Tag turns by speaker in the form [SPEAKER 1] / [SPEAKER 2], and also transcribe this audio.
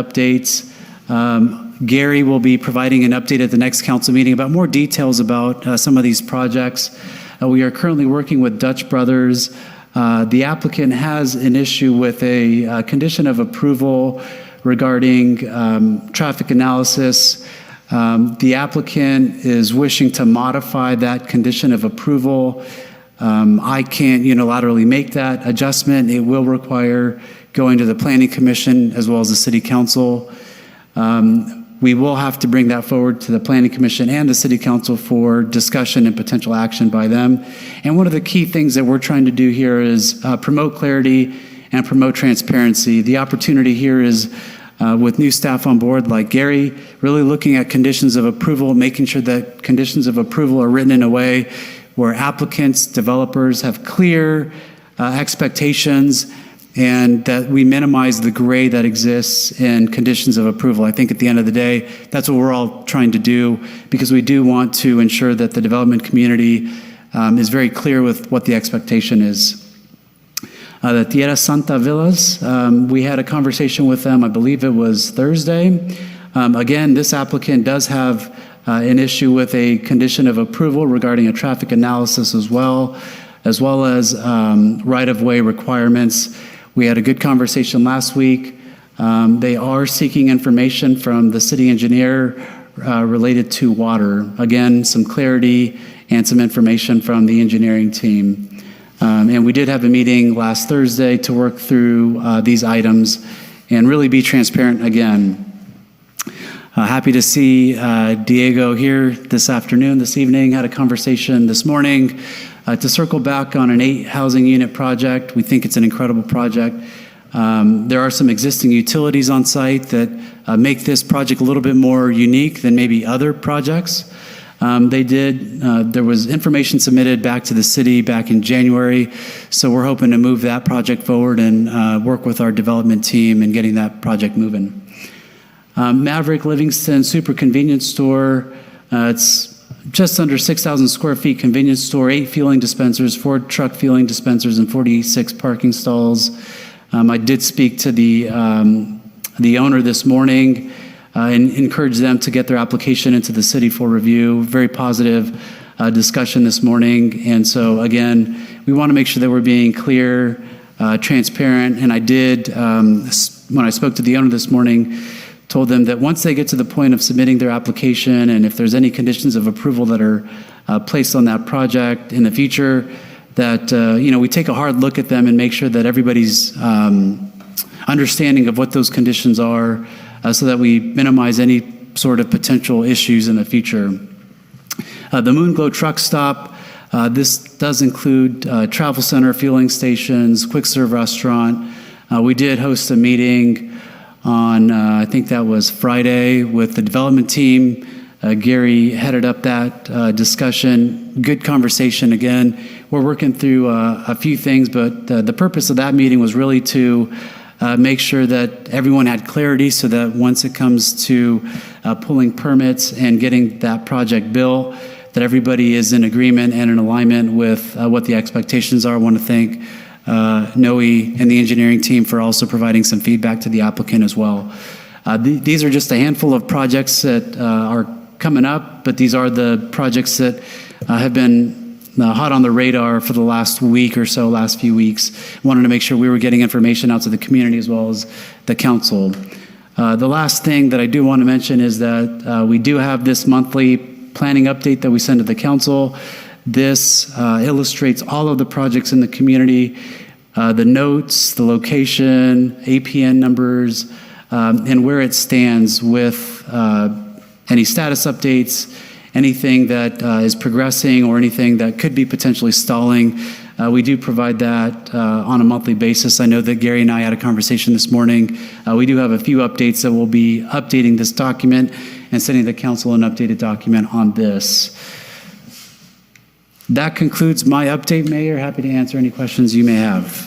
[SPEAKER 1] updates. Gary will be providing an update at the next council meeting about more details about some of these projects. We are currently working with Dutch Brothers. The applicant has an issue with a condition of approval regarding traffic analysis. The applicant is wishing to modify that condition of approval. I can't unilaterally make that adjustment. It will require going to the Planning Commission as well as the City Council. We will have to bring that forward to the Planning Commission and the City Council for discussion and potential action by them. And one of the key things that we're trying to do here is promote clarity and promote transparency. The opportunity here is with new staff on board like Gary, really looking at conditions of approval, making sure that conditions of approval are written in a way where applicants, developers have clear expectations, and that we minimize the gray that exists in conditions of approval. I think at the end of the day, that's what we're all trying to do, because we do want to ensure that the development community is very clear with what the expectation is. The Tierra Santa Villas, we had a conversation with them, I believe it was Thursday. Again, this applicant does have an issue with a condition of approval regarding a traffic analysis as well as right-of-way requirements. We had a good conversation last week. They are seeking information from the city engineer related to water. Again, some clarity and some information from the engineering team. And we did have a meeting last Thursday to work through these items and really be transparent again. Happy to see Diego here this evening. Had a conversation this morning to circle back on an 8 housing unit project. We think it's an incredible project. There are some existing utilities on site that make this project a little bit more unique than maybe other projects. There was information submitted back to the city back in January, so we're hoping to move that project forward and work with our development team in getting that project moving. Maverik Livingston Super Convenience Store, it's just under 6,000 square feet convenience store, 8 fueling dispensers, 4 truck fueling dispensers, and 46 parking stalls. I did speak to the owner this morning and encourage them to get their application into the city for review. Very positive discussion this morning. And so again, we want to make sure that we're being clear, transparent. And I did, when I spoke to the owner this morning, told them that once they get to the point of submitting their application, and if there's any conditions of approval that are placed on that project in the future, that we take a hard look at them and make sure that everybody's understanding of what those conditions are, so that we minimize any sort of potential issues in the future. The Moonglow truck stop, this does include travel center, fueling stations, quick serve restaurant. We did host a meeting on, I think that was Friday, with the development team. Gary headed up that discussion. Good conversation again. We're working through a few things, but the purpose of that meeting was really to make sure that everyone had clarity, so that once it comes to pulling permits and getting that project built, that everybody is in agreement and in alignment with what the expectations are. I want to thank Noe and the engineering team for also providing some feedback to the applicant as well. These are just a handful of projects that are coming up, but these are the projects that have been hot on the radar for the last week or so, last few weeks. Wanted to make sure we were getting information out to the community as well as the council. The last thing that I do want to mention is that we do have this monthly planning update that we send to the council. This illustrates all of the projects in the community, the notes, the location, APN numbers, and where it stands with any status updates, anything that is progressing or anything that could be potentially stalling. We do provide that on a monthly basis. I know that Gary and I had a conversation this morning. We do have a few updates that will be updating this document and sending the council an updated document on this. That concludes my update, Mayor. Happy to answer any questions you may have.